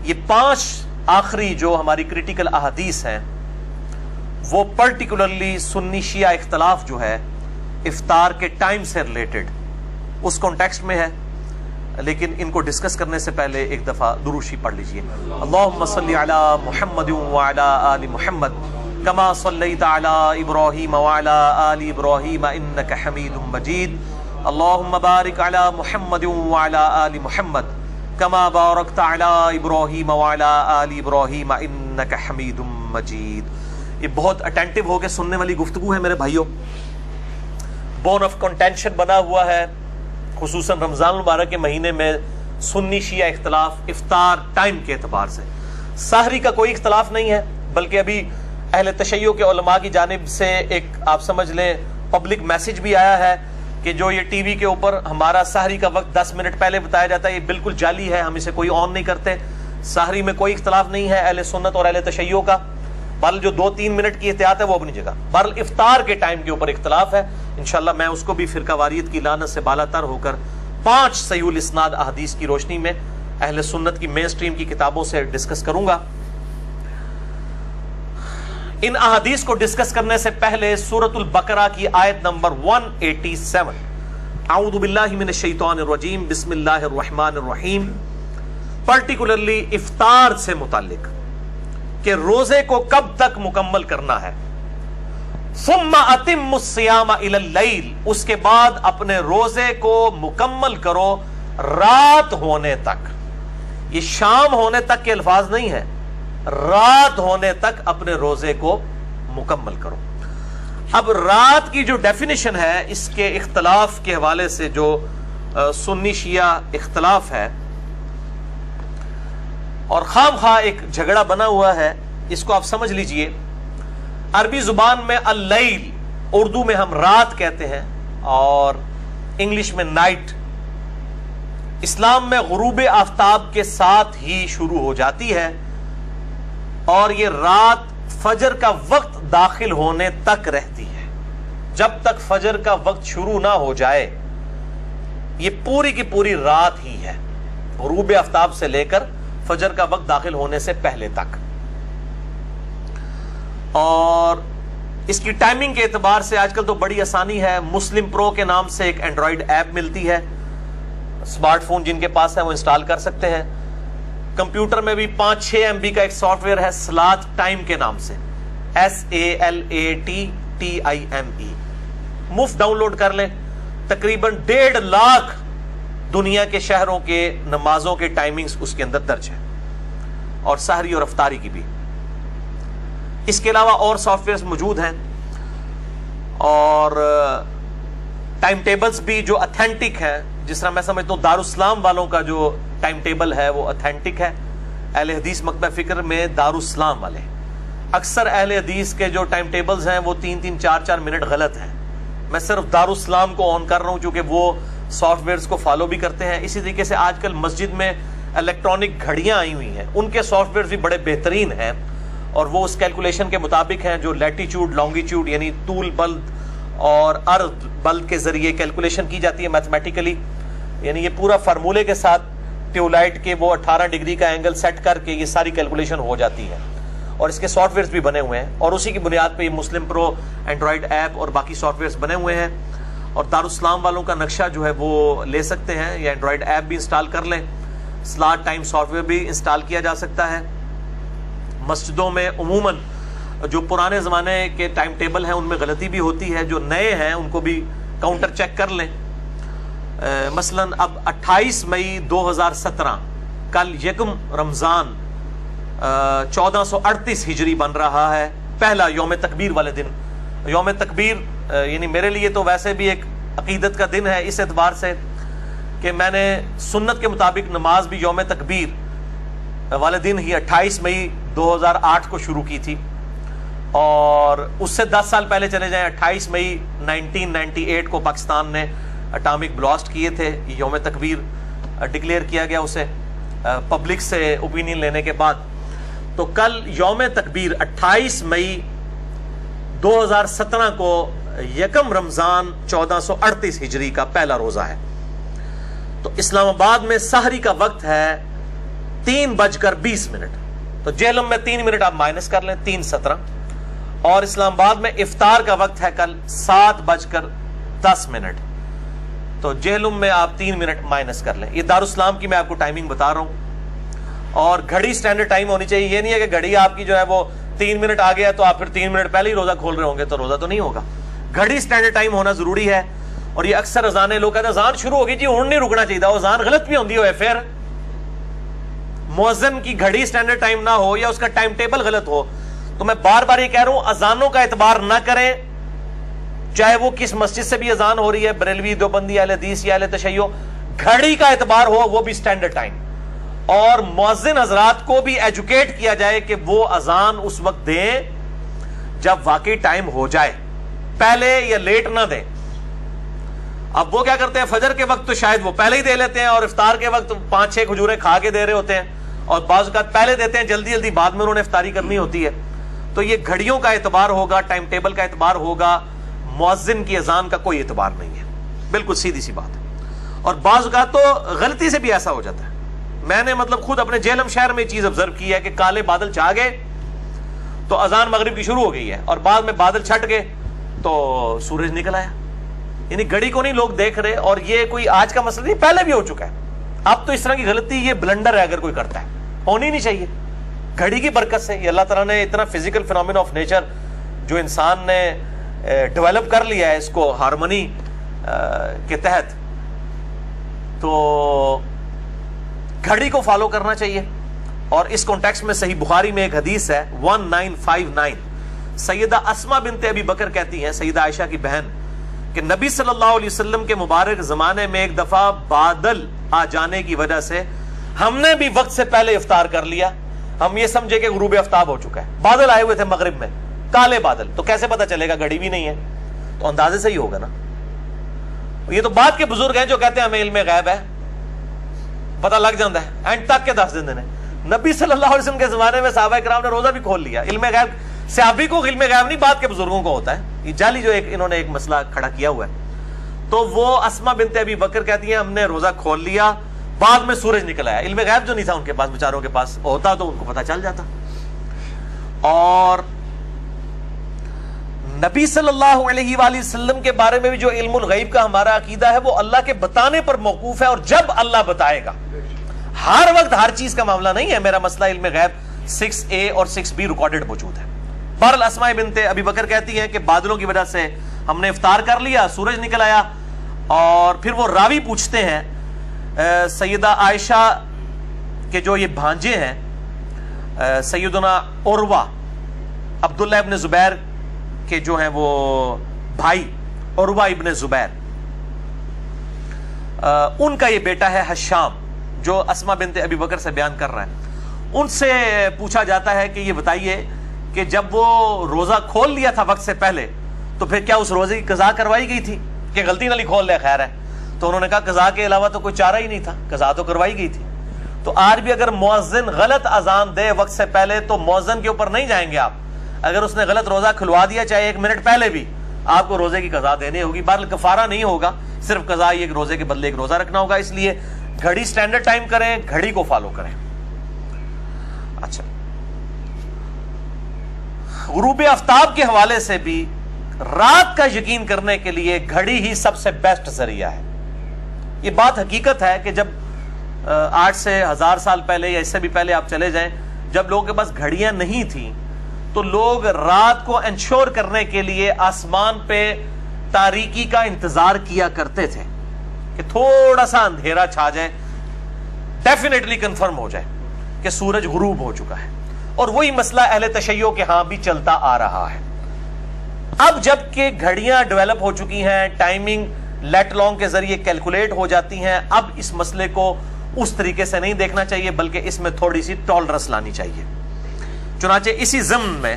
یہ 5 آخری جو ہماری کریٹیکل احادیث ہیں وہ پرٹیکولرلی سنی شیعہ اختلاف جو ہے افطار کے ٹائم سے ریلیٹڈ اس کانٹیکسٹ میں ہے، لیکن ان کو ڈسکس کرنے سے پہلے ایک دفعہ درود شریف پڑھ لیجئے۔ اللہم صلی علی محمد وعلی آل محمد کما صلیت علی ابراہیم وعلی آل ابراہیم انک حمید مجید، اللہم بارک علی محمد وعلی آل محمد کما بارکت علی ابراہیم وعلی آل ابراہیم انک حمید مجید۔ یہ بہت اٹینٹیو ہو کے سننے والی گفتگو ہے میرے بھائیوں، بون آف کنٹینشن بنا ہوا ہے خصوصاً رمضان المبارک کے مہینے میں سنی شیعہ اختلاف افطار ٹائم کے اعتبار سے۔ سحری کا کوئی اختلاف نہیں ہے، بلکہ ابھی اہل تشیع کے علماء کی جانب سے ایک آپ سمجھ لیں پبلک میسج بھی آیا ہے کہ جو یہ ٹی وی کے اوپر ہمارا سحری کا وقت 10 منٹ پہلے بتایا جاتا ہے یہ بالکل جعلی ہے، ہم اسے کوئی آن نہیں کرتے۔ سحری میں کوئی اختلاف نہیں ہے اہل سنت اور اہل تشیع کا، بل جو 2-3 منٹ کی احتیاط ہے وہ اپنی جگہ، بہرحال افطار کے ٹائم کے اوپر اختلاف ہے۔ انشاءاللہ میں اس کو بھی فرقہ واریت کی لعنت سے بالا تر ہو کر 5 صحیح الاسناد احادیث کی روشنی میں اہل سنت کی مین سٹریم کی کتابوں سے ڈسکس کروں گا۔ ان احادیث کو ڈسکس کرنے سے پہلے سورۃ البقرہ کی آیت نمبر 187، اعوذ باللہ من الشیطان الرجیم بسم اللہ الرحمن الرحیم، پرٹیکولرلی افطار سے متعلق کہ روزے کو کب تک مکمل کرنا ہے۔ ثم اتم الصیام الی اللیل، اس کے بعد اپنے روزے کو مکمل کرو رات ہونے تک۔ یہ شام ہونے تک کے الفاظ نہیں ہے، رات ہونے تک اپنے روزے کو مکمل کرو۔ اب رات کی جو ڈیفینیشن ہے اس کے اختلاف کے حوالے سے جو سنی شیعہ اختلاف ہے اور خام خواہ ایک جھگڑا بنا ہوا ہے، اس کو آپ سمجھ لیجئے۔ عربی زبان میں اللیل، اردو میں ہم رات کہتے ہیں اور انگلش میں نائٹ، اسلام میں غروب آفتاب کے ساتھ ہی شروع ہو جاتی ہے اور یہ رات فجر کا وقت داخل ہونے تک رہتی ہے۔ جب تک فجر کا وقت شروع نہ ہو جائے یہ پوری کی پوری رات ہی ہے، غروب آفتاب سے لے کر فجر کا وقت داخل ہونے سے پہلے تک۔ اور اس کی ٹائمنگ کے اعتبار سے آج کل تو بڑی آسانی ہے، مسلم پرو کے نام سے ایک اینڈرائیڈ ایپ ملتی ہے، اسمارٹ فون جن کے پاس ہے وہ انسٹال کر سکتے ہیں۔ کمپیوٹر میں بھی 5-6 MB کا ایک سافٹ ویئر ہے سلات ٹائم کے نام سے، SALATTIME، مفت ڈاؤن لوڈ کر لیں۔ تقریباً 1.5 لاکھ دنیا کے شہروں کے نمازوں کے ٹائمنگز اس کے اندر درج ہے، اور سحری اور افطاری کی بھی۔ اس کے علاوہ اور سافٹ ویئرز موجود ہیں اور ٹائم ٹیبلز بھی جو اتھینٹک ہیں، جس طرح میں سمجھتا ہوں دارالاسلام والوں کا جو ٹائم ٹیبل ہے وہ اتھینٹک ہے۔ اہل حدیث مکتبہ فکر میں دارالاسلام والے، اکثر اہل حدیث کے جو ٹائم ٹیبلز ہیں وہ 3-3 4-4 منٹ غلط ہیں۔ میں صرف دارالاسلام کو آن کر رہا ہوں چونکہ وہ سافٹ ویئرز کو فالو بھی کرتے ہیں۔ اسی طریقے سے آج کل مسجد میں الیکٹرانک گھڑیاں آئی ہوئی ہیں، ان کے سافٹ ویئرز بھی بڑے بہترین ہیں اور وہ اس کیلکولیشن کے مطابق ہیں جو لیٹیچیوڈ لانگیچیوڈ یعنی طول بلد اور عرض بلد کے ذریعے کیلکولیشن کی جاتی ہے میتھمیٹیکلی، یعنی یہ پورا فارمولے کے ساتھ ٹیولائٹ کے وہ 18 ڈگری کا اینگل سیٹ کر کے یہ ساری کیلکولیشن ہو جاتی ہے، اور اس کے سافٹ ویئرز بھی بنے ہوئے ہیں اور اسی کی بنیاد پہ یہ مسلم پرو اینڈرائیڈ ایپ اور باقی سافٹ ویئرز بنے ہوئے ہیں۔ اور دارالاسلام والوں کا نقشہ جو ہے وہ لے سکتے ہیں یا اینڈرائیڈ ایپ بھی انسٹال کر لیں، سلاٹ ٹائم سافٹ ویئر بھی انسٹال کیا جا سکتا ہے۔ مسجدوں میں عموماً جو پرانے زمانے کے ٹائم ٹیبل ہیں ان میں غلطی بھی ہوتی ہے، جو نئے ہیں ان کو بھی کاؤنٹر چیک کر لیں۔ مثلاً اب 28 مئی 2017 کل 1 رمضان 1438 ہجری بن رہا ہے، پہلا یوم تکبیر والے دن۔ یوم تکبیر یعنی میرے لیے تو ویسے بھی ایک عقیدت کا دن ہے اس اعتبار سے کہ میں نے سنت کے مطابق نماز بھی یوم تکبیر والے دن ہی 28 مئی 2008 کو شروع کی تھی، اور اس سے 10 سال پہلے چلے جائیں 28 مئی 1998 کو پاکستان نے اٹامک بلاسٹ کیے تھے، یوم تکبیر ڈکلیئر کیا گیا اسے پبلک سے اوپینین لینے کے بعد۔ تو کل یوم تکبیر 28 مئی 2017 کو 1 رمضان 1438 ہجری کا پہلا روزہ ہے۔ تو اسلام آباد میں سحری کا وقت ہے 3:20 تو جہلم میں 3 منٹ آپ مائنس کر لیں، 3:17. اور اسلام آباد میں افطار کا وقت ہے کل 7:10 تو جہلم میں آپ 3 منٹ مائنس کر لیں. یہ دارالاسلام کی میں آپ کو ٹائمنگ بتا رہا ہوں. اور گھڑی سٹینڈرڈ ٹائم ہونی چاہیے. یہ نہیں ہے کہ گھڑی آپ کی جو ہے وہ 3 منٹ آ گیا تو آپ پھر 3 منٹ پہلے ہی روزہ کھول رہے ہوں گے تو روزہ تو نہیں ہوگا. گھڑی سٹینڈرڈ ٹائم ہونا ضروری ہے. اور یہ اکثر اذانیں لوگ کہتے ہیں اذان شروع ہوگی جی ہوں نہیں رکنا چاہیے. اذان غلط بھی ہوندی ہوئے پھر مؤذن کی گھڑی سٹینڈرڈ ٹائم نہ ہو یا اس کا ٹائم ٹیبل غلط ہو تو میں بار بار یہ کہہ رہا ہوں اذانوں کا اعتبار نہ کریں، چاہے وہ کس مسجد سے بھی اذان ہو رہی ہے، بریلوی، دیوبندی، اہل حدیث یا اہل تشیع. گھڑی کا اعتبار ہو وہ بھی سٹینڈرڈ ٹائم. اور مؤذن حضرات کو بھی ایجوکیٹ کیا جائے کہ وہ اذان اس وقت دیں جب واقعی ٹائم ہو جائے، پہلے یا لیٹ نہ دیں. اب وہ کیا کرتے ہیں فجر کے وقت تو شاید وہ پہلے ہی دے لیتے ہیں اور افطار کے وقت 5-6 کھجوریں کھا کے دے رہے ہوتے ہیں اور بعض اوقات پہلے دیتے ہیں جلدی جلدی، بعد میں انہوں نے افطاری کرنی ہوتی ہے. تو یہ گھڑیوں کا اعتبار ہوگا، ٹائم ٹیبل کا اعتبار ہوگا، مؤذن کی اذان کا کوئی اعتبار نہیں ہے. بالکل سیدھی سی بات ہے. اور بعض اوقات تو غلطی سے بھی ایسا ہو جاتا ہے. میں نے مطلب خود اپنے جہلم شہر میں یہ چیز آبزرو کی ہے کہ کالے بادل چھا گئے تو اذان مغرب کی شروع ہو گئی ہے اور بعد میں بادل چھٹ گئے تو سورج نکل آیا. یعنی گھڑی کو نہیں لوگ دیکھ رہے. اور یہ کوئی آج کا مسئلہ نہیں، پہلے بھی ہو چکا ہے. اب تو اس طرح کی غلطی یہ بلنڈر ہے اگر کوئی کرتا ہے، ہونی نہیں چاہیے. گھڑی کی برکت سے یہ اللہ تعالیٰ نے اتنا فزیکل فینومین آف نیچر جو انسان نے ڈیولپ کر لیا ہے اس کو ہارمونی کے تحت، تو گھڑی کو فالو کرنا چاہیے. اور اس کانٹیکسٹ میں صحیح بخاری میں ایک حدیث ہے 1959. سیدہ اسما بنت ابی بکر کہتی ہیں، سیدہ عائشہ کی بہن، کہ نبی صلی اللہ علیہ وسلم کے مبارک زمانے میں ایک دفعہ بادل آ جانے کی وجہ سے ہم نے بھی وقت سے پہلے افطار کر لیا. ہم یہ سمجھے کہ غروب آفتاب ہو چکا ہے. بادل آئے ہوئے تھے مغرب میں، کالے بادل، تو کیسے پتا چلے گا؟ گھڑی بھی نہیں ہے تو اندازے سے ہی ہوگا نا. یہ تو بعد کے بزرگ ہیں جو کہتے ہیں ہمیں علم غیب ہے، پتہ لگ جاتا ہے، اینڈ تک کے 10 دن. نبی صلی اللہ علیہ وسلم کے زمانے میں صحابہ کرام نے روزہ بھی کھول لیا. علم غیب صحابی کو علم غیب نہیں، بعد کے بزرگوں کو ہوتا ہے. یہ جعلی جو انہوں نے ایک مسئلہ کھڑا کیا ہوا ہے. تو وہ اسما بنت ابی بکر کہتی ہیں ہم نے روزہ کھول لیا، بعد میں سورج نکل آیا. علم غیب جو نہیں تھا ان کے پاس، بیچاروں کے پاس ہوتا تو ان کو پتہ چل جاتا. اور نبی صلی اللہ علیہ وآلہ وسلم کے بارے میں بھی جو علم الغیب کا ہمارا عقیدہ ہے وہ اللہ کے بتانے پر موقوف ہے، اور جب اللہ بتائے گا. ہر وقت ہر چیز کا معاملہ نہیں ہے. میرا مسئلہ علم غیب 6A اور 6B ریکارڈڈ موجود ہے. بہرحال اسماء بنت ابی بکر کہتی ہیں کہ بادلوں کی وجہ سے ہم نے افطار کر لیا، سورج نکل آیا. اور پھر وہ راوی پوچھتے ہیں سیدہ عائشہ کے جو یہ بھانجے ہیں سیدنا عروہ، عبداللہ ابن زبیر کے جو ہیں وہ بھائی عروہ ابن زبیر، ان کا یہ بیٹا ہے حشام جو اسماء بنت ابی بکر سے بیان کر رہا ہے. ان سے پوچھا جاتا ہے کہ یہ بتائیے کہ جب وہ روزہ کھول لیا تھا وقت سے پہلے تو پھر کیا اس روزے کی قضا کروائی گئی تھی کہ غلطی نہ کھول لے خیر ہے؟ تو انہوں نے کہا قضا کے علاوہ تو کوئی چارہ ہی نہیں تھا، قضا تو کروائی گئی تھی. تو آج بھی اگر مؤذن غلط اذان دے وقت سے پہلے تو مؤذن کے اوپر نہیں جائیں گے آپ. اگر اس نے غلط روزہ کھلوا دیا چاہے 1 منٹ پہلے بھی، آپ کو روزے کی قضا دینی ہوگی. بہرحال کفارہ نہیں ہوگا، صرف قضا ایک روزے کے بدلے ایک روزہ رکھنا ہوگا. اس لیے گھڑی سٹینڈرڈ ٹائم کریں، گھڑی کو فالو کریں. اچھا، غروب آفتاب کے حوالے سے بھی رات کا یقین کرنے کے لیے گھڑی ہی سب سے بیسٹ ذریعہ ہے. یہ بات حقیقت ہے کہ جب 8 سے 1000 سال پہلے یا اس سے بھی پہلے آپ چلے جائیں، جب لوگوں کے پاس گھڑیاں نہیں تھیں تو لوگ رات کو انشور کرنے کے لیے آسمان پہ تاریکی کا انتظار کیا کرتے تھے کہ تھوڑا سا اندھیرا چھا جائے، ڈیفینیٹلی کنفرم ہو جائے کہ سورج غروب ہو چکا ہے. اور وہی مسئلہ اہل تشیع کے ہاں بھی چلتا آ رہا ہے. اب جب کہ گھڑیاں ڈیولپ ہو چکی ہیں، ٹائمنگ لیٹ لانگ کے ذریعے کیلکولیٹ ہو جاتی ہیں، اب اس مسئلے کو اس طریقے سے نہیں دیکھنا چاہیے بلکہ اس میں تھوڑی سی ٹالرنس لانی چاہیے. چنانچہ اسی ضمن میں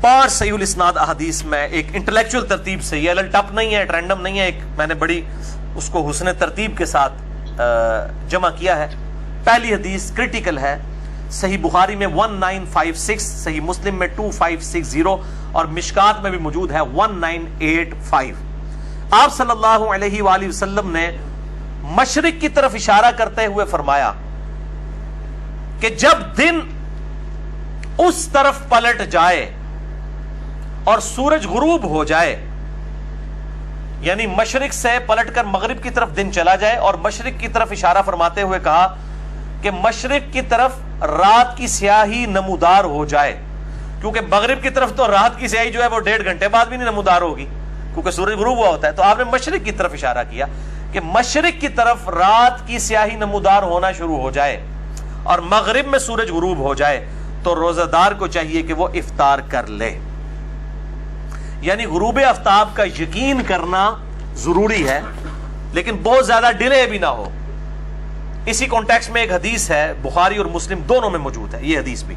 5 صحیح الاسناد احادیث میں ایک انٹلیکچوئل ترتیب سے، یہ ٹپ نہیں ہے، رینڈم نہیں ہے، ایک میں نے بڑی اس کو حسن ترتیب کے ساتھ جمع کیا ہے. پہلی حدیث کریٹیکل ہے، صحیح بخاری میں 1956، صحیح مسلم میں 2560 اور مشکات میں بھی موجود ہے 1985. آپ صلی اللہ علیہ وآلہ وسلم نے مشرق کی طرف اشارہ کرتے ہوئے فرمایا کہ جب دن اس طرف پلٹ جائے اور سورج غروب ہو جائے، یعنی مشرق سے پلٹ کر مغرب کی طرف دن چلا جائے، اور مشرق کی طرف اشارہ فرماتے ہوئے کہا کہ مشرق کی طرف رات کی سیاہی نمودار ہو جائے، کیونکہ مغرب کی طرف تو رات کی سیاہی جو ہے وہ 1.5 گھنٹے بعد بھی نہیں نمودار ہوگی کیونکہ سورج غروب ہوا ہوتا ہے. تو آپ نے مشرق کی طرف اشارہ کیا کہ مشرق کی طرف رات کی سیاہی نمودار ہونا شروع ہو جائے اور مغرب میں سورج غروب ہو جائے تو روزہ دار کو چاہیے کہ وہ افطار کر لے. یعنی غروب آفتاب کا یقین کرنا ضروری ہے لیکن بہت زیادہ ڈیلے بھی نہ ہو. اسی کانٹیکسٹ میں ایک حدیث ہے، بخاری اور مسلم دونوں میں موجود ہے یہ حدیث بھی،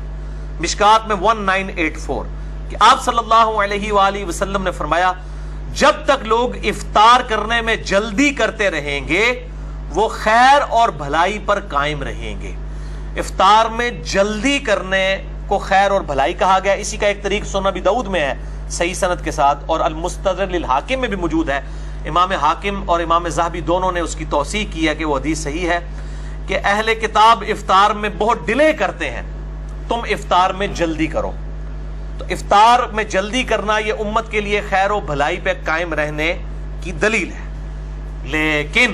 مشکات میں 1984، کہ آپ صلی اللہ علیہ وآلہ وسلم نے فرمایا جب تک لوگ افطار کرنے میں جلدی کرتے رہیں گے وہ خیر اور بھلائی پر قائم رہیں گے. افطار میں جلدی کرنے کو خیر اور بھلائی کہا گیا. اسی کا ایک طریق سنن ابی داؤد میں ہے صحیح سند کے ساتھ، اور المستدرک للحاکم میں بھی موجود ہے. امام حاکم اور امام ذہبی دونوں نے اس کی توثیق کی ہے کہ وہ حدیث صحیح ہے کہ اہل کتاب افطار میں بہت ڈیلے کرتے ہیں، تم افطار میں جلدی کرو. تو افطار میں جلدی کرنا یہ امت کے لیے خیر و بھلائی پہ قائم رہنے کی دلیل ہے. لیکن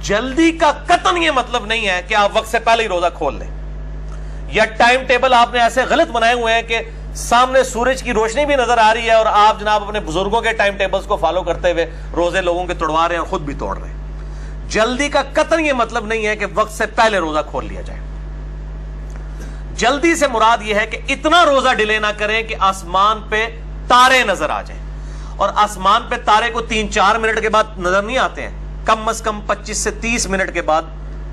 جلدی کا قطعاً یہ مطلب نہیں ہے کہ آپ وقت سے پہلے ہی روزہ کھول لیں، یا ٹائم ٹیبل آپ نے ایسے غلط بنائے ہوئے ہیں کہ سامنے سورج کی روشنی بھی نظر آ رہی ہے اور آپ جناب اپنے بزرگوں کے ٹائم ٹیبلز کو فالو کرتے ہوئے روزے لوگوں کے توڑوا رہے ہیں اور خود بھی توڑ رہے ہیں. جلدی کا قطعاً یہ مطلب نہیں ہے کہ وقت سے پہلے روزہ کھول لیا جائے. جلدی سے مراد یہ ہے کہ اتنا روزہ ڈیلے نہ کریں کہ آسمان پہ تارے نظر آ جائیں، اور آسمان پہ تارے کو 3-4 منٹ کے بعد نظر نہیں آتے ہیں، کم از کم 25 سے 30 منٹ کے بعد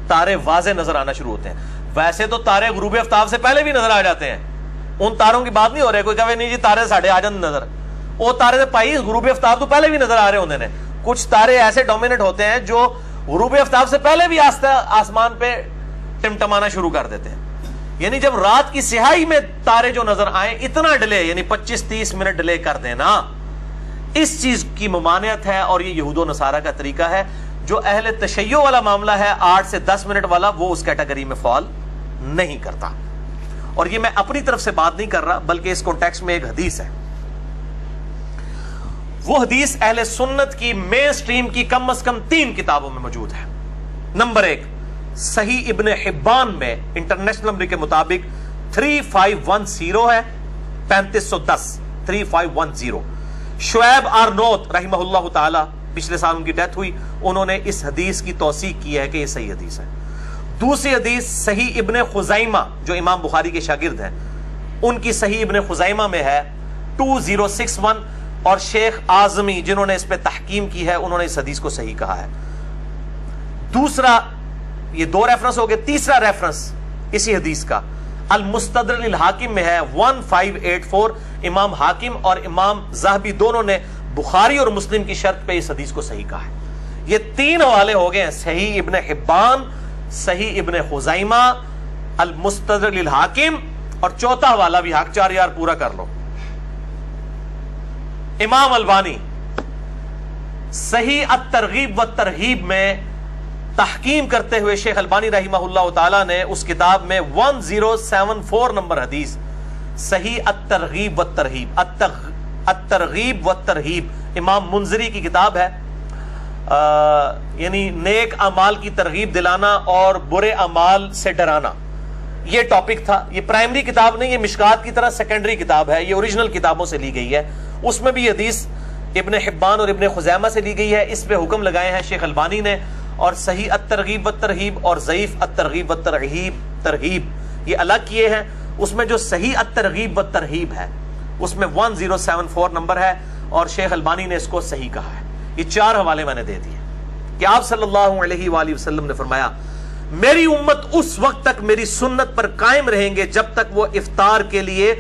تارے واضح نظر آنا شروع ہوتے ہیں. ویسے تو تارے غروب آفتاب سے پہلے بھی نظر آ جاتے ہیں، ان تاروں کی بات نہیں ہو رہی. کوئی کہے نہیں جی تارے ساڑھے آ جان نظر، وہ تارے سے پائی غروب آفتاب تو پہلے بھی نظر آ رہے ہوتے ہیں. کچھ تارے ایسے ڈومینٹ ہوتے ہیں جو غروب آفتاب سے پہلے بھی آسمان پہ ٹمٹمانا شروع کر دیتے ہیں. یعنی جب رات کی سیاہی میں تارے جو نظر آئیں اتنا ڈیلے، یعنی 25-30 منٹ ڈیلے کر دینا، اس چیز کی ممانعت ہے. اور یہ یہود و نصارہ کا طریقہ ہے. جو اہل تشیع والا معاملہ ہے 8 سے 10 منٹ والا، وہ اس کیٹیگری میں فال نہیں کرتا. اور یہ میں اپنی طرف سے بات نہیں کر رہا بلکہ اس کانٹیکسٹ میں ایک حدیث ہے. وہ حدیث اہل سنت کی مین سٹریم کی کم از کم 3 کتابوں میں موجود ہے. نمبر 1 صحیح ابن حبان میں انٹرنیشنل نمبر کے مطابق 3510 ہے، 3510 3510. شعیب آرنوت رحمہ اللہ تعالی، پچھلے سال ان کی ڈیتھ ہوئی، انہوں نے اس حدیث کی توثیق کی ہے کہ یہ صحیح حدیث ہے. دوسری حدیث صحیح ابن خزیمہ جو امام بخاری کے شاگرد ہیں، ان کی صحیح ابن خزیمہ میں ہے 2061، اور شیخ اعظمی جنہوں نے اس پہ تحقیم کی ہے انہوں نے اس حدیث کو صحیح کہا ہے. دوسرا، یہ 2 ریفرنس ہو گئے. تیسرا ریفرنس اسی حدیث کا المستدرک للحاکم میں ہے 1584. امام حاکم اور امام ذہبی دونوں نے بخاری اور مسلم کی شرط پہ اس حدیث کو صحیح کہا ہے. یہ 3 حوالے ہو گئے ہیں، صحیح ابن حبان، صحیح ابن خزیمہ، المستدرک للحاکم، اور چوتھا حوالہ بھی حق 4 یار پورا کر لو. امام البانی صحیح الترغیب والترہیب میں تحقیم کرتے ہوئے شیخ البانی رحمہ اللہ تعالی نے اس کتاب میں 1074 نمبر حدیث صحیح الترغیب والترہیب، الترغیب والترہیب امام منذری کی کتاب ہے، یعنی نیک اعمال کی ترغیب دلانا اور برے اعمال سے ڈرانا، یہ ٹاپک تھا. یہ پرائمری کتاب نہیں، یہ مشکات کی طرح سیکنڈری کتاب ہے، یہ اوریجنل کتابوں سے لی گئی ہے. اس میں بھی یہ حدیث ابن حبان اور ابن خزیمہ سے لی گئی ہے. اس پہ حکم لگائے ہیں شیخ البانی نے. اور صحیح الترغیب والترہیب اور ضعیف الترغیب والترہیب یہ الگ کیے ہیں. اس میں جو صحیح الترغیب والترہیب ہے اس میں 1074 نمبر ہے اور شیخ البانی نے اس کو صحیح کہا ہے. یہ 4 حوالے میں نے دے دیے کہ آپ صلی اللہ علیہ وآلہ وسلم نے فرمایا میری امت اس وقت تک میری سنت پر قائم رہیں گے جب تک وہ افطار کے لیے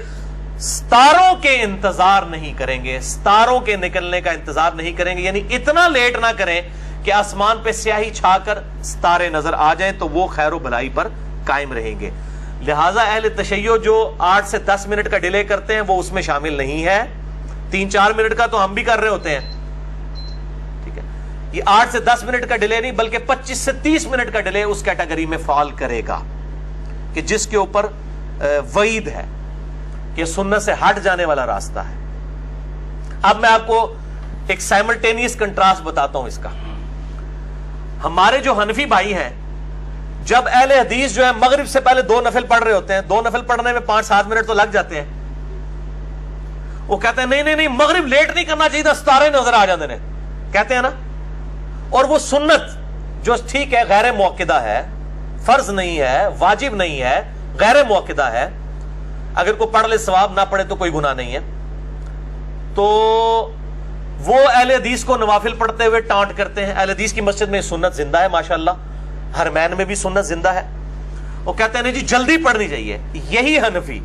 ستاروں کے انتظار نہیں کریں گے، ستاروں کے نکلنے کا انتظار نہیں کریں گے. یعنی اتنا لیٹ نہ کریں کہ آسمان پہ سیاہی چھا کر ستارے نظر آ جائیں تو وہ خیر و بھلائی پر قائم رہیں گے. لہٰذا اہل تشیع جو 8 سے 10 منٹ کا ڈیلے کرتے ہیں وہ اس میں شامل نہیں ہے. 3-4 منٹ کا تو ہم بھی کر رہے ہوتے ہیں. ٹھیک ہے، یہ 8 سے 10 منٹ کا ڈیلے نہیں بلکہ 25 سے 30 منٹ کا ڈیلے اس کیٹیگری میں فال کرے گا کہ جس کے اوپر وعید ہے کہ سنت سے ہٹ جانے والا راستہ ہے. اب میں آپ کو ایک سائملٹینیس کنٹراسٹ بتاتا ہوں اس کا. ہمارے جو حنفی بھائی ہیں جب اہل حدیث جو ہے مغرب سے پہلے 2 نفل پڑھ رہے ہوتے ہیں, 2 نفل پڑھنے میں 5-7 منٹ تو لگ جاتے ہیں, وہ کہتے ہیں نہیں مغرب لیٹ نہیں کرنا چاہیے, ستارے نظر آ جاتے ہیں, کہتے ہیں نا. اور وہ سنت جو ٹھیک ہے غیر موقدہ ہے, فرض نہیں ہے, واجب نہیں ہے, غیر موقدہ ہے, اگر کوئی پڑھ لے ثواب, نہ پڑھے تو کوئی گناہ نہیں ہے. تو وہ اہل حدیث کو نوافل پڑھتے ہوئے ٹانٹ کرتے ہیں. اہل حدیث کی مسجد میں سنت زندہ ہے ماشاءاللہ, حرمین میں بھی سنت زندہ ہے. وہ کہتے ہیں نہیں جی جلدی پڑھنی چاہیے. یہی حنفی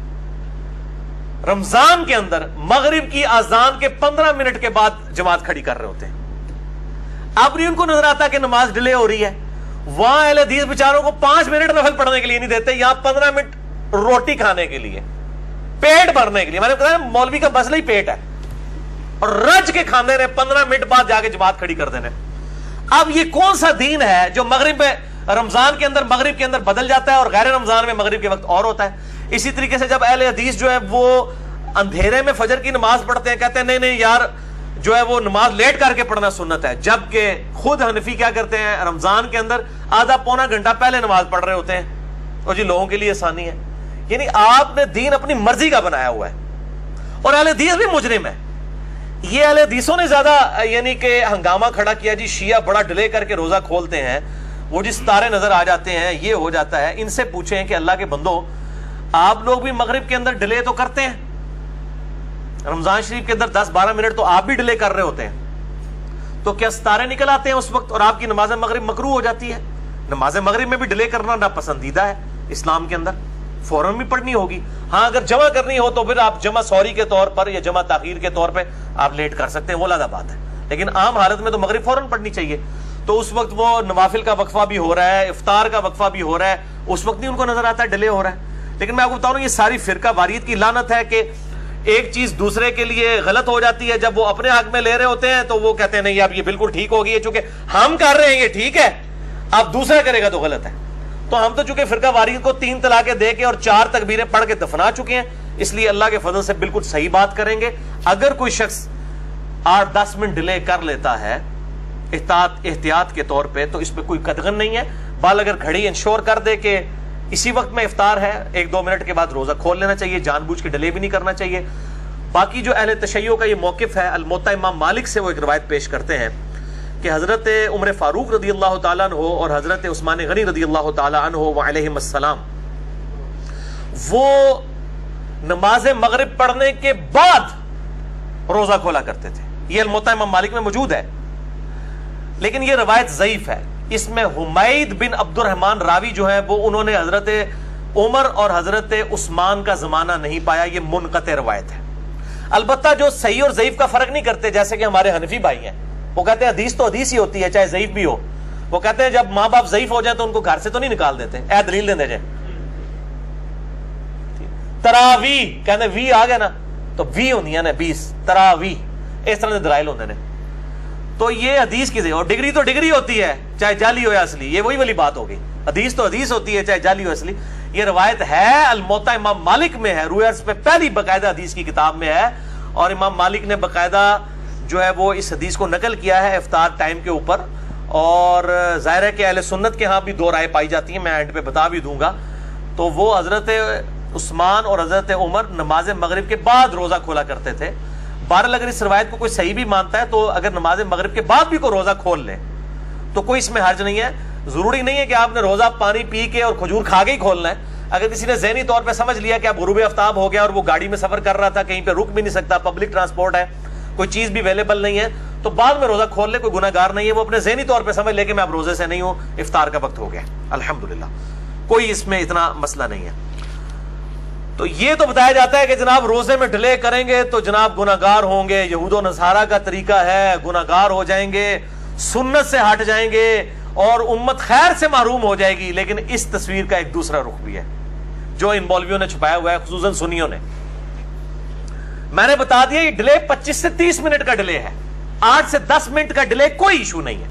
رمضان کے اندر مغرب کی اذان کے 15 منٹ کے بعد جماعت کھڑی کر رہے ہوتے ہیں. اب نہیں ان کو نظر آتا کہ نماز ڈیلے ہو رہی ہے. وہاں اہل حدیث بیچاروں کو 5 منٹ نفل پڑھنے کے لیے نہیں دیتے, یہاں 15 منٹ روٹی کھانے کے لیے, پیٹ بھرنے کے لیے. میں نے کہا مولوی کا مسئلہ ہی پیٹ ہے, اور رج کے کھانے نے 15 منٹ بعد جا کے جماعت کھڑی کر دینے. اب یہ کون سا دین ہے جو مغرب میں رمضان کے اندر مغرب کے اندر بدل جاتا ہے اور غیر رمضان میں مغرب کے وقت اور ہوتا ہے. اسی طریقے سے جب اہل حدیث جو ہے وہ اندھیرے میں فجر کی نماز پڑھتے ہیں, کہتے ہیں نہیں یار جو ہے وہ نماز لیٹ کر کے پڑھنا سنت ہے, جبکہ خود حنفی کیا کرتے ہیں رمضان کے اندر آدھا پونا گھنٹہ پہلے نماز پڑھ رہے ہوتے ہیں, اور جی لوگوں کے لیے آسانی ہے. یعنی آپ نے دین اپنی مرضی کا بنایا ہوا ہے, اور اہل حدیث بھی مجرم ہے. یہ اہل حدیثوں نے زیادہ یعنی کہ ہنگامہ کھڑا کیا, جی شیعہ بڑا ڈیلے کر کے روزہ کھولتے ہیں, وہ جی ستارے نظر آ جاتے ہیں, یہ ہو جاتا ہے. ان سے پوچھیں کہ اللہ کے بندو آپ لوگ بھی مغرب کے اندر ڈیلے تو کرتے ہیں, رمضان شریف کے اندر 10-12 منٹ تو آپ بھی ڈیلے کر رہے ہوتے ہیں, تو کیا ستارے نکل آتے ہیں اس وقت اور آپ کی نماز مغرب مکروہ ہو جاتی ہے؟ نماز مغرب میں بھی ڈیلے کرنا ناپسندیدہ ہے اسلام کے اندر, فوراً بھی پڑھنی ہوگی. ہاں اگر جمع کرنی ہو تو پھر آپ جمع سوری کے طور پر یا جمع تاخیر کے طور پہ آپ لیٹ کر سکتے ہیں, وہ علیحدہ بات ہے. لیکن عام حالت میں تو مغرب فوراً پڑھنی چاہیے. تو اس وقت وہ نوافل کا وقفہ بھی ہو رہا ہے, افطار کا وقفہ بھی ہو رہا ہے, اس وقت نہیں ان کو نظر آتا ہے ڈیلے ہو رہا ہے. لیکن میں آپ کو بتاؤں یہ ساری فرقہ واریت کی لعنت ہے کہ ایک چیز دوسرے کے لیے غلط ہو جاتی ہے, جب وہ اپنے حق میں لے رہے ہوتے ہیں تو وہ کہتے ہیں نہیں اب یہ بالکل ٹھیک ہوگی, ہے چونکہ ہم کر رہے ہیں یہ ٹھیک ہے, اب دوسرا کرے گا تو غلط ہے. تو ہم تو چونکہ فرقہ واریت کو 3 طلاقیں دے کے اور 4 تکبیریں پڑھ کے دفنا چکے ہیں, اس لیے اللہ کے فضل سے بالکل صحیح بات کریں گے. اگر کوئی شخص 8-10 منٹ ڈیلے کر لیتا ہے احتیاط کے طور پہ تو اس پہ کوئی قدغن نہیں ہے. بال اگر گھڑی انشور کر دے کہ اسی وقت میں افطار ہے, 1-2 منٹ کے بعد روزہ کھول لینا چاہیے, جان بوجھ کے ڈیلے بھی نہیں کرنا چاہیے. باقی جو اہل تشیع کا یہ موقف ہے, الموطا امام مالک سے وہ ایک روایت پیش کرتے ہیں کہ حضرت عمر فاروق رضی اللہ تعالیٰ عنہ اور حضرت عثمان غنی رضی اللہ تعالیٰ عنہ وعلیہم السلام وہ نماز مغرب پڑھنے کے بعد روزہ کھولا کرتے تھے. یہ الموطا امام مالک میں موجود ہے, لیکن یہ روایت ضعیف ہے. اس میں حمید بن عبد الرحمن راوی جو ہے وہ انہوں نے حضرت عمر اور حضرت عثمان کا زمانہ نہیں پایا, یہ منقطع روایت ہے. البتہ جو صحیح اور ضعیف کا فرق نہیں کرتے, جیسے کہ ہمارے حنفی بھائی ہیں, وہ کہتے ہیں حدیث تو حدیث ہی ہوتی ہے چاہے ضعیف بھی ہو. وہ کہتے ہیں جب ماں باپ ضعیف ہو جائیں تو ان کو گھر سے تو نہیں نکال دیتے, اے دلیل دے دے جائے. تراوی کہتے وی آ گیا نا تو وی ہوندی نے 20 تراوی, اس طرح کے دلائل ہوندے نے. تو یہ حدیث کی اور ڈگری تو ڈگری ہوتی ہے چاہے جعلی ہو یا اصلی, یہ وہی والی بات ہو گئی. حدیث تو حدیث ہوتی ہے چاہے جعلی ہو اصلی. یہ روایت ہے الموطا امام مالک میں ہے, روئے عرض پہ پہلی باقاعدہ حدیث کی کتاب میں ہے, اور امام مالک نے باقاعدہ جو ہے وہ اس حدیث کو نقل کیا ہے افطار ٹائم کے اوپر. اور ظاہر ہے کہ اہل سنت کے ہاں بھی 2 رائے پائی جاتی ہیں, میں اینڈ پہ بتا بھی دوں گا. تو وہ حضرت عثمان اور حضرت عمر نماز مغرب کے بعد روزہ کھولا کرتے تھے. بہرحال اگر اس روایت کو کوئی صحیح بھی مانتا ہے تو اگر نماز مغرب کے بعد بھی کوئی روزہ کھول لے تو کوئی اس میں حرج نہیں ہے. ضروری نہیں ہے کہ آپ نے روزہ پانی پی کے اور کھجور کھا کے ہی کھولنا ہے. اگر کسی نے ذہنی طور پہ سمجھ لیا کہ اب غروب آفتاب ہو گیا اور وہ گاڑی میں سفر کر رہا تھا, کہیں پہ رک بھی نہیں سکتا, پبلک ٹرانسپورٹ ہے, کوئی چیز بھی اویلیبل نہیں ہے, تو بعد میں روزہ کھول لے, کوئی گناہ گار نہیں ہے. وہ اپنے ذہنی طور پہ سمجھ لے کہ میں اب روزے سے نہیں ہوں, افطار کا وقت ہو گیا, الحمدللہ, کوئی اس میں اتنا مسئلہ نہیں ہے. تو یہ تو بتایا جاتا ہے کہ جناب روزے میں ڈیلے کریں گے تو جناب گناہ گار ہوں گے, یہود و نصارہ کا طریقہ ہے, گناہ گار ہو جائیں گے, سنت سے ہٹ جائیں گے اور امت خیر سے محروم ہو جائے گی. لیکن اس تصویر کا ایک دوسرا رخ بھی ہے جو ان مولویوں نے چھپایا ہوا ہے, خصوصاً سنیوں نے. میں نے بتا دیا یہ ڈیلے 25 سے 30 منٹ کا ڈیلے ہے, 8 سے 10 منٹ کا ڈیلے کوئی ایشو نہیں ہے.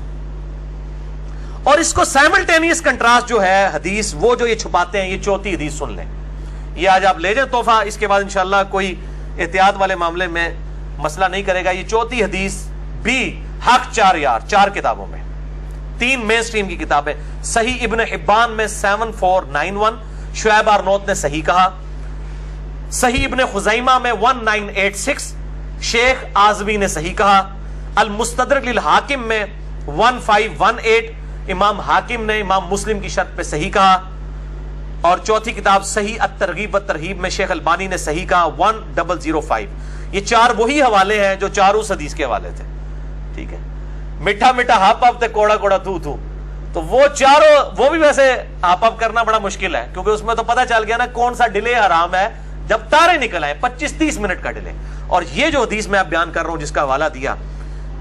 اور اس کو سائملٹینیس کنٹراسٹ جو ہے حدیث وہ جو یہ چھپاتے ہیں, یہ چوتھی حدیث سن لیں, یہ آج آپ لے جائیں تحفہ, اس کے بعد انشاءاللہ کوئی احتیاط والے معاملے میں مسئلہ نہیں کرے گا. یہ چوتھی حدیث بھی حق 4 یار 4 کتابوں میں, 3 مین سٹریم کی کتابیں, صحیح ابن حبان میں 7491, شعیب آرنوت نے صحیح کہا, صحیح ابن خزیمہ میں 1986, شیخ آزمی نے صحیح کہا, المستدرک للحاکم میں 1518, امام حاکم نے امام مسلم کی شرط پہ صحیح کہا, اور چوتھی کتاب صحیح الترغیب والترہیب میں شیخ البانی نے صحیح کہا 1005. یہ 4 وہی حوالے ہیں جو 4 اس حدیث کے حوالے تھے. ٹھیک ہے, میٹھا میٹھا ہاپ اپ تے کوڑا کوڑا تھو تھو, تو وہ چاروں وہ بھی ویسے ہاپ اپ کرنا بڑا مشکل ہے, کیونکہ اس میں تو پتہ چل گیا نا کون سا ڈیلے حرام ہے. جب تارے نکل آئے 25-30 منٹ کا ڈیلے, اور یہ جو حدیث میں آپ بیان کر رہا ہوں جس کا حوالہ دیا,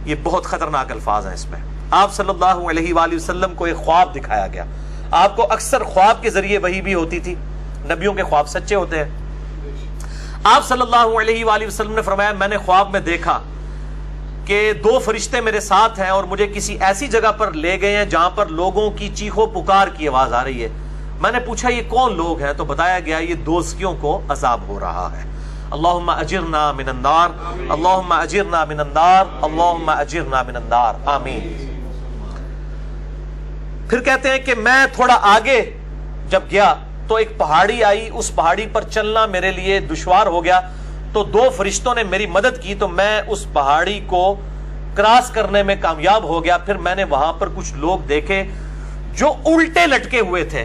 یہ بہت خطرناک الفاظ ہیں. اس میں آپ صلی اللہ علیہ وآلہ وسلم کو ایک خواب دکھایا گیا. آپ کو اکثر خواب کے ذریعے وحی بھی ہوتی تھی, نبیوں کے خواب سچے ہوتے ہیں. آپ صلی اللہ علیہ وآلہ وسلم نے فرمایا میں نے خواب میں دیکھا کہ 2 فرشتے میرے ساتھ ہیں اور مجھے کسی ایسی جگہ پر لے گئے ہیں جہاں پر لوگوں کی چیخو پکار کی آواز آ رہی ہے. میں نے پوچھا یہ کون لوگ ہیں, تو بتایا گیا یہ دوزخیوں کو عذاب ہو رہا ہے. اللہم اجرنا من النار, اللہم اجرنا من النار, اللہم اجرنا من النار, آمین. پھر کہتے ہیں کہ میں تھوڑا آگے جب گیا تو ایک پہاڑی آئی, اس پہاڑی پر چلنا میرے لیے دشوار ہو گیا, تو 2 فرشتوں نے میری مدد کی, تو میں اس پہاڑی کو کراس کرنے میں کامیاب ہو گیا. پھر میں نے وہاں پر کچھ لوگ دیکھے جو الٹے لٹکے ہوئے تھے,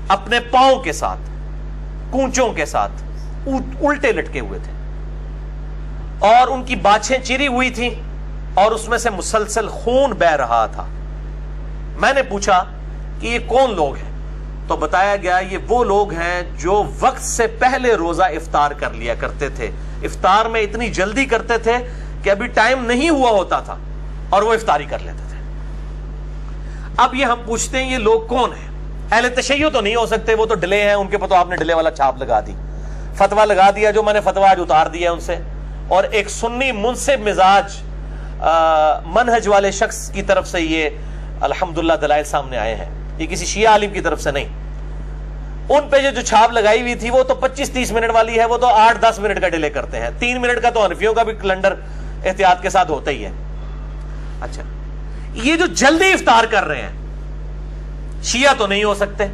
اپنے پاؤں کے ساتھ, کونچوں کے ساتھ الٹے لٹکے ہوئے تھے, اور ان کی باچھیں چری ہوئی تھیں اور اس میں سے مسلسل خون بہ رہا تھا. میں نے پوچھا کہ یہ کون لوگ ہیں, تو بتایا گیا یہ وہ لوگ ہیں جو وقت سے پہلے روزہ افطار کر لیا کرتے تھے. افطار میں اتنی جلدی کرتے تھے کہ ابھی ٹائم نہیں ہوا ہوتا تھا اور وہ افطاری کر لیتے تھے. اب یہ ہم پوچھتے ہیں یہ لوگ کون ہیں؟ اہل تشیع تو نہیں ہو سکتے, وہ تو ڈلے ہیں, ان کے پتہ آپ نے ڈلے والا چھاپ لگا دی, فتویٰ لگا دیا, جو میں نے فتویٰ آج اتار دیا ان سے. اور ایک سنی منصف مزاج منہج والے شخص کی طرف سے یہ الحمدللہ دلائل سامنے آئے ہیں, یہ کسی شیعہ عالم کی طرف سے نہیں. ان پہ جو چھاپ لگائی ہوئی تھی وہ تو 25-30 منٹ والی ہے, وہ تو 8-10 منٹ کا ڈیلے کرتے ہیں. 3 منٹ کا تو حنفیوں کا بھی کیلنڈر احتیاط کے ساتھ ہوتا ہی ہے. اچھا, یہ جو جلدی افطار کر رہے ہیں شیعہ تو نہیں ہو سکتے,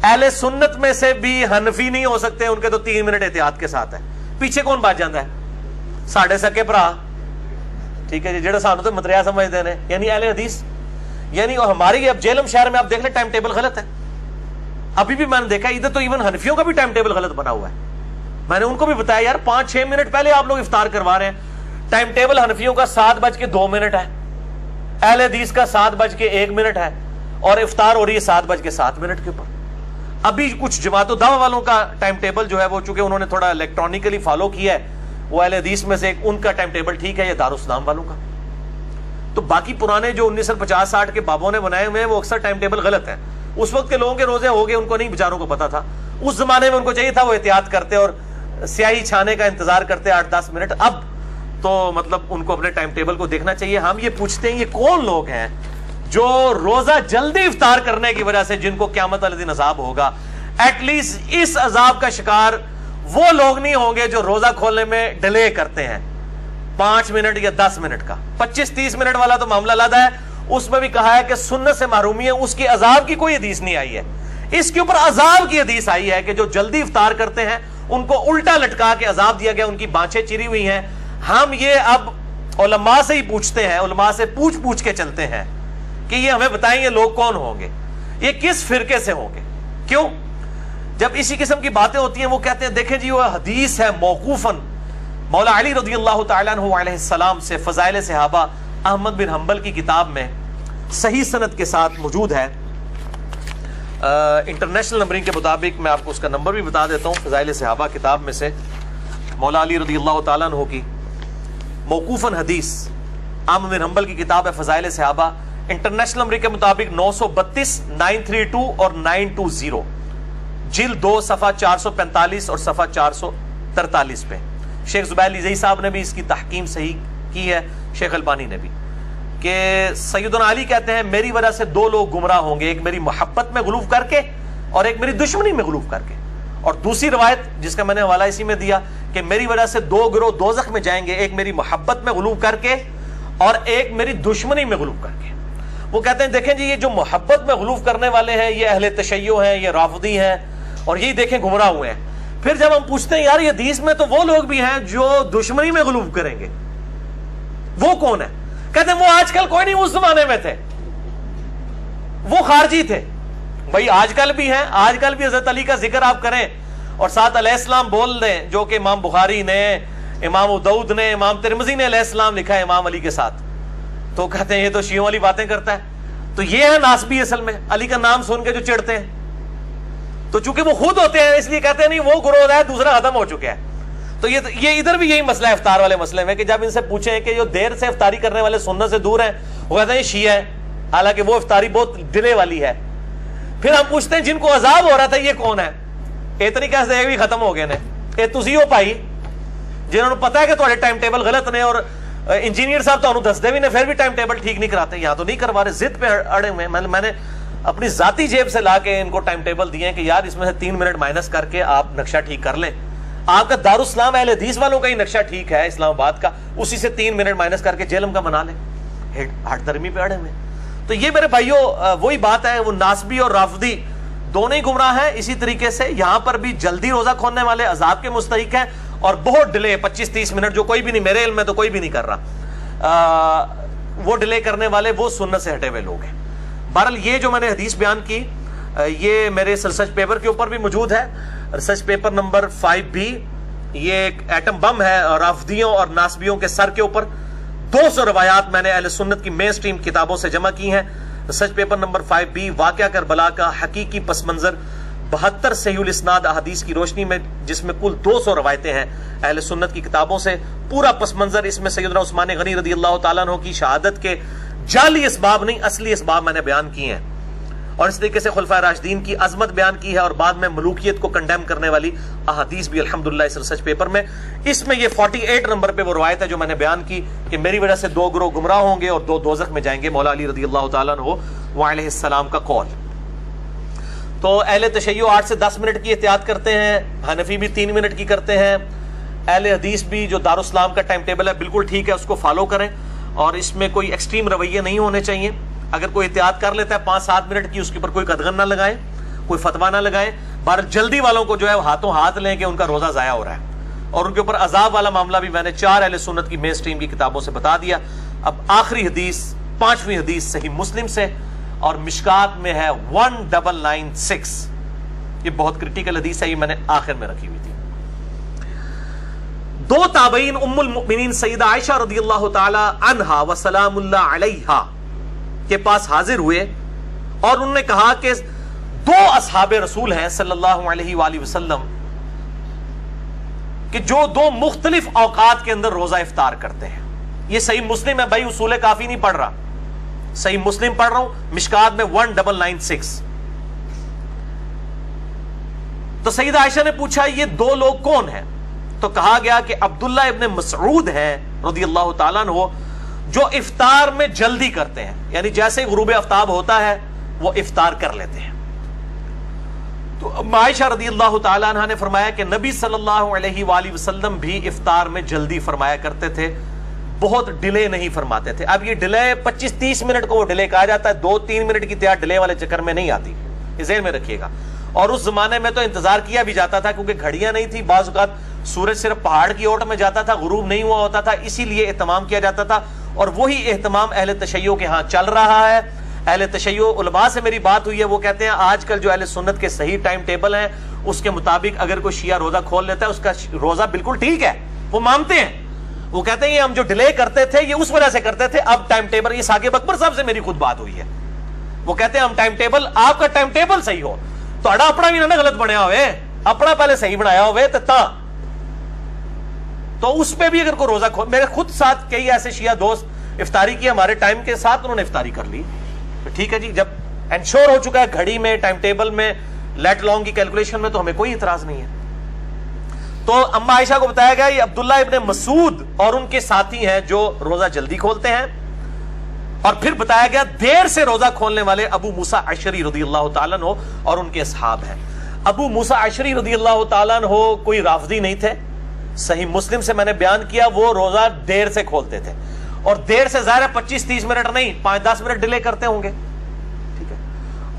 اہل سنت میں سے بھی حنفی نہیں ہو سکتے, ان کے تو 3 منٹ احتیاط کے ساتھ ہے. پیچھے کون بات جاندہ ہے؟ ساڑھے سکے پرا, ٹھیک ہے جی, جڑا سانو تو متریا سمجھتے ہیں, یعنی اہل حدیث. یعنی ہماری اب جیلم شہر میں آپ دیکھ لیں ٹائم ٹیبل غلط ہے. ابھی بھی میں نے دیکھا ادھر تو ایون حنفیوں کا بھی ٹائم ٹیبل غلط بنا ہوا ہے. میں نے ان کو بھی بتایا یار 5-6 منٹ پہلے آپ لوگ افطار کروا رہے ہیں. ٹائم ٹیبل حنفیوں کا 7:02 ہے, اہل حدیث کا 7:01 ہے, اور افطار ہو رہی ہے 7:07 کے اوپر. ابھی کچھ جماعت و دعوہ والوں کا ٹائم ٹیبل جو ہے وہ چونکہ انہوں نے تھوڑا الیکٹرانکلی فالو کیا ہے, وہ اہل حدیث میں سے ایک ان کا ٹائم ٹیبل ٹھیک ہے, یا دارالسلام والوں کا. تو باقی پرانے جو 1950-60 کے بابوں نے بنائے ہوئے ہیں وہ اکثر ٹائم ٹیبل غلط ہے. اس وقت کے لوگوں کے روزے ہو گئے, ان کو نہیں بیچاروں کو پتا تھا. اس زمانے میں ان کو چاہیے تھا وہ احتیاط کرتے اور سیاہی چھانے کا انتظار کرتے 8-10 منٹ. اب تو مطلب ان کو اپنے ٹائم ٹیبل کو دیکھنا چاہیے. ہم یہ پوچھتے ہیں یہ کون لوگ ہیں جو روزہ جلدی افطار کرنے کی وجہ سے جن کو قیامت والے دن عذاب ہوگا؟ ایٹ لیسٹ اس عذاب کا شکار وہ لوگ نہیں ہوں گے جو روزہ کھولنے میں ڈیلے کرتے ہیں 5 منٹ یا 10 منٹ کا. 25-30 منٹ والا تو معاملہ علیحدہ ہے, اس میں بھی کہا ہے کہ سنت سے محرومی ہے, اس کی عذاب کی کوئی حدیث نہیں آئی ہے. اس کے اوپر عذاب کی حدیث آئی ہے کہ جو جلدی افطار کرتے ہیں ان کو الٹا لٹکا کے عذاب دیا گیا, ان کی بانچیں چری ہوئی ہیں. ہم یہ اب علماء سے ہی پوچھتے ہیں, علماء سے پوچھ کے چلتے ہیں کہ یہ ہمیں بتائیں یہ لوگ کون ہوں گے, یہ کس فرقے سے ہوں گے. کیوں جب اسی قسم کی باتیں ہوتی ہیں وہ کہتے ہیں دیکھیں جی وہ حدیث ہے موقوفاً مولا علی رضی اللہ تعالیٰ عنہ علیہ السلام سے, فضائل صحابہ احمد بن حنبل کی کتاب میں صحیح سند کے ساتھ موجود ہے. انٹرنیشنل نمبرنگ کے مطابق میں آپ کو اس کا نمبر بھی بتا دیتا ہوں. فضائل صحابہ کتاب میں سے مولا علی رضی اللہ تعالیٰ عنہ کی موقوفاً حدیث احمد بن حنبل کی کتاب ہے فضائل صحابہ. انٹرنیشنل نمبر کے مطابق 932 932 اور 920 جلد 2 صفحہ 445 اور صفحہ 443 پہ. شیخ زبیر علی زئی صاحب نے بھی اس کی تحکیم صحیح کی ہے, شیخ البانی نے بھی, کہ سیدنا علی کہتے ہیں میری وجہ سے دو لوگ گمراہ ہوں گے، ایک میری محبت میں غلوف کر کے اور ایک میری دشمنی میں غلوف کر کے. اور دوسری روایت جس کا میں نے حوالہ اسی میں دیا کہ میری وجہ سے دو گروہ دوزخ میں جائیں گے، ایک میری محبت میں غلوف کر کے اور ایک میری دشمنی میں غلوف کر کے. وہ کہتے ہیں دیکھیں جی یہ جو محبت میں غلوف کرنے والے ہیں یہ اہل تشیع ہیں، یہ رافضی ہیں، اور یہی دیکھیں گمراہ ہوئے ہیں. پھر جب ہم پوچھتے ہیں یار یہ حدیث میں تو وہ لوگ بھی ہیں جو دشمنی میں غلوف کریں گے، وہ کون ہے؟ کہتے ہیں وہ آج کل کوئی نہیں، اس زمانے میں تھے، وہ خارجی تھے. بھائی آج کل بھی ہیں، آج کل بھی حضرت علی کا ذکر آپ کریں اور ساتھ علیہ السلام بول دیں، جو کہ امام بخاری نے، امام ابو داؤد نے، امام ترمذی نے علیہ السلام لکھا ہے امام علی کے ساتھ، تو کہتے ہیں یہ تو شیعوں والی باتیں کرتا ہے. تو یہ ہے ناسبی اصل میں، علی کا نام سن کے جو چڑھتے ہیں. تو چونکہ وہ خود ہوتے ہیں اس لیے کہتے ہیں نہیں وہ گروہ ہے دوسرا ختم ہو چکا ہے. تو یہ ادھر بھی یہی مسئلہ ہے افطار والے مسئلے میں، کہ جب ان سے پوچھیں کہ جو دیر سے افطاری کرنے والے سنت سے دور ہیں، وہ کہتے ہیں یہ شیعہ ہے، حالانکہ وہ افطاری بہت ڈلے والی ہے. پھر ہم پوچھتے ہیں جن کو عذاب ہو رہا تھا یہ کون ہے؟ اتنی کیسے یہ بھی ختم ہو گئے نے؟ یہ تسی ہو پائی جنہوں نے پتا ہے کہ تھوڑے ٹائم ٹیبل غلط نے، اور انجینئر صاحب تو دستے بھی نے پھر بھی ٹائم ٹیبل ٹھیک نہیں کراتے. یہاں تو نہیں کروا رہے، ضد پہ اڑے ہوئے. میں نے اپنی ذاتی جیب سے لا کے ان کو ٹائم ٹیبل دیے کہ یار اس میں سے 3 منٹ مائنس کر کے آپ نقشہ ٹھیک کر لیں. آپ کا دارالاسلام اہل حدیث والوں کا ہی نقشہ ٹھیک ہے اسلام آباد کا، اسی سے 3 منٹ مائنس کر کے جیلم کا بنا لیں. ہٹ درمی پہ اڑے ہوئے. تو یہ میرے بھائیوں وہی بات ہے، وہ ناسبی اور رافضی دونوں ہی گمراہ ہیں. اسی طریقے سے یہاں پر بھی جلدی روزہ کھولنے والے عذاب کے مستحق ہیں، اور بہت ڈیلے 25-30 منٹ جو کوئی بھی نہیں، میرے علم میں تو کوئی بھی نہیں کر رہا، وہ ڈیلے کرنے والے وہ سنت سے ہٹے ہوئے لوگ ہیں. بہرحال یہ جو میں نے حدیث بیان کی یہ میرے ریسرچ پیپر کے اوپر بھی موجود ہے، ریسرچ پیپر نمبر 5B. یہ ایک ایٹم بم ہے رافضیوں اور ناسبیوں کے سر کے اوپر. 200 روایات میں نے اہل سنت کی مین سٹریم کتابوں سے جمع کی ہیں. ریسرچ پیپر نمبر 5B واقعہ کربلا کا حقیقی پس منظر 72 صحیح الاسناد احادیث کی روشنی میں، جس میں کل 200 روایتیں ہیں اہل سنت کی کتابوں سے. پورا پس منظر اس میں سیدنا عثمان غنی رضی اللہ تعالیٰ عنہ کی شہادت کے جعلی اسباب نہیں اصلی اسباب میں نے بیان کیے ہیں، اور اس طریقے سے خلفائے راشدین کی عظمت بیان کی ہے، اور بعد میں ملوکیت کو کنڈیم کرنے والی احادیث بھی الحمدللہ اس ریسرچ پیپر میں. اس میں یہ 48 نمبر پہ وہ روایت ہے جو میں نے بیان کی کہ میری وجہ سے 2 گروہ گمراہ ہوں گے اور 2 دوزخ میں جائیں گے، مولا علی رضی اللہ تعالیٰ عنہ وعلیہ السلام کا قول. تو اہل تشیع 8 سے 10 منٹ کی احتیاط کرتے ہیں، حنفی بھی 3 منٹ کی کرتے ہیں. اہل حدیث بھی جو دارالاسلام کا ٹائم ٹیبل ہے بالکل ٹھیک ہے، اس کو فالو کریں، اور اس میں کوئی ایکسٹریم رویے نہیں ہونے چاہیے. اگر کوئی احتیاط کر لیتا ہے 5-7 منٹ کی، اس کے اوپر کوئی قدغن نہ لگائیں، کوئی فتویٰ نہ لگائیں. بہرحال جلدی والوں کو جو ہے ہاتھوں ہاتھ لیں کہ ان کا روزہ ضائع ہو رہا ہے، اور ان کے اوپر عذاب والا معاملہ بھی میں نے 4 اہل سنت کی مین سٹریم کی کتابوں سے بتا دیا. اب آخری حدیث 5ویں حدیث صحیح مسلم سے، اور مشکات میں ہے 1996. یہ بہت کرٹیکل حدیث ہے، یہ میں نے آخر میں رکھی ہوئی تھی. 2 تابعین ام المؤمنین سیدہ عائشہ رضی اللہ تعالی عنہا وسلام اللہ علیہا کے پاس حاضر ہوئے، اور انہوں نے کہا کہ 2 اصحاب رسول ہیں صلی اللہ علیہ وآلہ وسلم کہ جو 2 مختلف اوقات کے اندر روزہ افطار کرتے ہیں. یہ صحیح مسلم ہے بھائی، اصول کافی نہیں پڑھ رہا، صحیح مسلم پڑھ رہا ہوں، مشکات میں 1996. تو سیدہ عائشہ نے پوچھا یہ 2 لوگ کون ہیں؟ تو کہا گیا کہ عبداللہ ابن مسعود ہیں رضی اللہ تعالیٰ عنہ، جو افطار میں جلدی کرتے ہیں، یعنی جیسے غروب آفتاب ہوتا ہے وہ افطار کر لیتے ہیں. تو عائشہ رضی اللہ تعالیٰ عنہ نے فرمایا کہ نبی صلی اللہ علیہ وآلہ وسلم بھی افطار میں جلدی فرمایا کرتے تھے، بہت ڈیلے نہیں فرماتے تھے. اب یہ ڈیلے 25-30 منٹ کو وہ ڈیلے کہا جاتا ہے، 2-3 منٹ کی تیار ڈیلے والے چکر میں نہیں آتی، یہ ذہن میں رکھیے گا. اور اس زمانے میں تو انتظار کیا بھی جاتا تھا کیونکہ گھڑیاں نہیں تھی، بعض اوقات سورج صرف پہاڑ کی اوٹ میں جاتا تھا، غروب نہیں ہوا ہوتا تھا، اسی لیے اہتمام کیا جاتا تھا. اور وہی اہتمام اہل تشیع کے ہاں چل رہا ہے. اہل تشیع علماء سے میری بات ہوئی ہے، وہ کہتے ہیں آج کل جو اہل سنت کے صحیح ٹائم ٹیبل ہیں اس کے مطابق اگر کوئی شیعہ روزہ کھول لیتا ہے اس کا روزہ بالکل ٹھیک ہے، وہ مانتے ہیں. وہ کہتے ہیں یہ ہم جو ڈیلے کرتے تھے یہ اس وجہ سے کرتے تھے، اب ٹائم ٹیبل، یہ ثاقب اکبر صاحب سے میری خود بات ہوئی ہے، وہ کہتے ہیں ہم ٹائم ٹیبل، آپ کا ٹائم ٹیبل صحیح ہو، تہاڈا اپنا بھی نہ غلط بنیا ہوئے، اپنا پہلے صحیح بنایا ہوئے تو اس پہ بھی اگر کوئی روزہ کھول. میرے خود ساتھ کئی ایسے شیعہ دوست افطاری کی ہمارے ٹائم کے ساتھ انہوں نے افطاری کر لی، ٹھیک ہے جی، جب انشور ہو چکا ہے گھڑی میں، ٹائم ٹیبل میں، لیٹ لانگ کی کیلکولیشن میں، تو ہمیں کوئی اعتراض نہیں ہے. تو اما عائشہ کو بتایا گیا یہ عبداللہ ابن مسعود اور ان کے ساتھی ہیں جو روزہ جلدی کھولتے ہیں، اور پھر بتایا گیا دیر سے روزہ کھولنے والے ابو موسیٰ اشعری رضی اللہ تعالیٰ عنہ اور ان کے اصحاب ہیں. ابو موسیٰ اشعری رضی اللہ تعالیٰ عنہ کوئی رافضی نہیں تھے. صحیح مسلم سے میں نے بیان کیا وہ روزہ دیر سے کھولتے تھے, اور دیر سے ظاہر 25-30 منٹ نہیں 5-10 منٹ ڈیلے کرتے ہوں گے, ٹھیک ہے.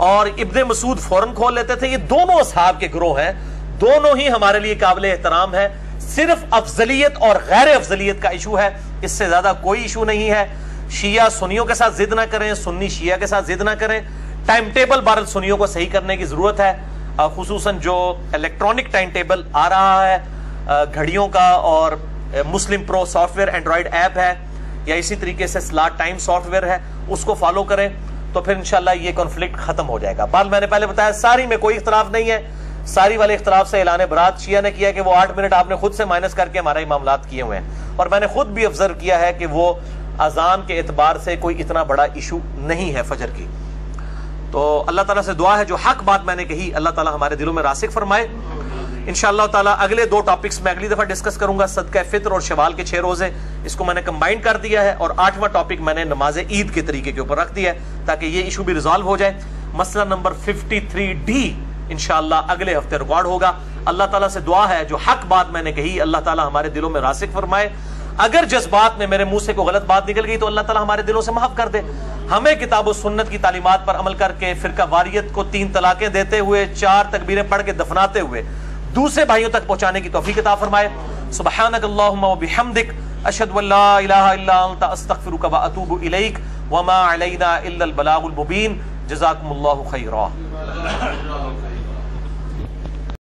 اور ابن مسعود فوراً کھول لیتے تھے. یہ دونوں اصحاب کے گروہ ہیں, دونوں ہی ہمارے لیے قابل احترام ہے. صرف افضلیت اور غیر افضلیت کا ایشو ہے, اس سے زیادہ کوئی ایشو نہیں ہے. شیعہ سنیوں کے ساتھ ضد نہ کریں, سنی شیعہ کے ساتھ ضد نہ کریں. ٹائم ٹیبل بہرحال سنیوں کو صحیح کرنے کی ضرورت ہے, خصوصاً جو الیکٹرانک ٹائم ٹیبل آ رہا ہے گھڑیوں کا, اور مسلم پرو سافٹ ویئر اینڈرائڈ ایپ ہے, یا اسی طریقے سے سلاٹ ٹائم سافٹ ویئر ہے, اس کو فالو کریں تو پھر انشاءاللہ یہ کنفلکٹ ختم ہو جائے گا. بات میں نے پہلے بتایا ساری میں کوئی اختلاف نہیں ہے. ساری والے اختلاف سے اعلان برات شیعہ نے کیا کہ وہ 8 منٹ آپ نے خود سے مائنس کر کے ہمارا ہی معاملات کیے ہوئے ہیں, اور میں نے خود بھی آبزرو کیا ہے کہ وہ اذان کے اعتبار سے کوئی اتنا بڑا ایشو نہیں ہے فجر کی. تو اللہ تعالیٰ سے دعا ہے جو حق بات میں نے کہی اللہ تعالیٰ ہمارے دلوں میں راسخ فرمائے. انشاءاللہ تعالیٰ اگلے 2 ٹاپکس میں اگلی دفعہ ڈسکس کروں گا, صدقہ فطر اور شوال کے 6 روزے, اس کو میں نے کمبائن کر دیا ہے, اور 8واں ٹاپک میں نے نماز عید کے طریقے کے اوپر رکھ دیا ہے تاکہ یہ ایشو بھی ریزالو ہو جائے. مسئلہ نمبر 53D انشاءاللہ اگلے ہفتے ریکارڈ ہوگا. اللہ تعالیٰ سے دعا ہے جو حق بات میں نے کہی اللہ تعالیٰ ہمارے دلوں میں راسخ فرمائے. اگر جذبات میں میرے منہ سے کوئی غلط بات نکل گئی تو اللہ تعالیٰ ہمارے دلوں سے معاف کر دے. ہمیں کتاب و سنت کی تعلیمات پر عمل کر کے فرقہ واریت کو 3 طلاقیں دیتے ہوئے 4 تکبیریں پڑھ کے دفناتے ہوئے دوسرے بھائیوں تک پہنچانے کی توفیق عطا فرمائے. سبحانک اللہم و بحمدک اشہد ان لا الہ الا انت استغفرک و اتوب الیک وما علینا الا البلاغ المبین. جزاکم اللہ خیرا.